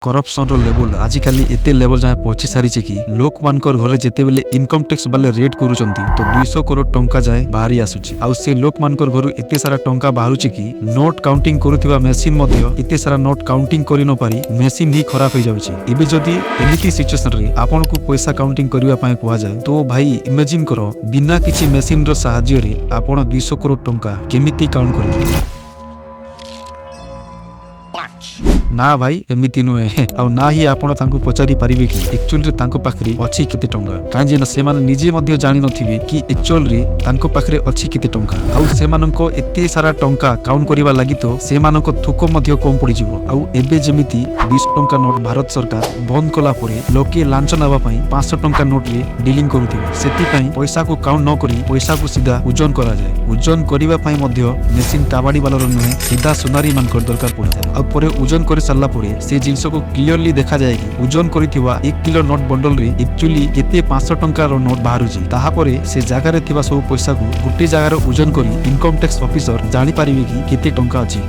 Corruption level आजिकल एते level जहाँ पहुंची सारी कि लोक मानकर घरे जिते बेले इनकम टैक्स वाले रेड करूछंती तो 200 करोड़ टंका जाए बाहरी आसुची आउ से लोक मानकर घरु एते सारा टंका बाहरुची कि नोट काउंटिंग करूथिबा मशीन मध्ये एते सारा नोट काउंटिंग करि न पारी मशीन ही खराब हो जाउची। एबे जदी एमिति सिचुएशन रे आपन को पैसा काउंटिंग करिवा पय कुआ जाय तो भाई इमेजिन करो बिना किछि मशीन रो सहाय्य रे आपन 200 करोड़ टंका केमिति काउंट करिवे। ना भाई एमिति नुहे आ ना ही आपण तांको पचारि पारिबे कि एक्चुअली रे तांको पाखरे अछि केते टंका काजे ना से माने निजे मध्ये जानि नथिबे कि एक्चुअल रे तांको पाखरे अछि केते टंका आ से मानको एते सारा टंका काउंट करिवा लागि तो से मानको थुको मध्ये कम पड़ी जिवो। आ एबे जेमिति 20 टंका नोट भारत सरकार बंद कला परे लोके लांच नबा पई 500 टंका नोट रे डीलिंग करूथिबे सेति पई पैसा को काउंट न करी पैसा को सीधा ओजन करा जाय। ओजन करिवा पई मध्ये मशीन ताबाडी वाला नुहे सीधा सोनारी मानकर दरकार पड़ी जाय। आ परे ओजन कर सारा परे से जिनस को क्लियरली देखा जाए कि ओजन करिथिबा 1 किलो नोट बंडल रे एक्चुअली केते 500 टंका रो नोट बाहरुची ताहा परे से जागा रे थिबा सब पैसा को गुटे जागा रे ओजन करी इनकम टैक्स ऑफिसर जानि पारिबे कि केते टंका अछि।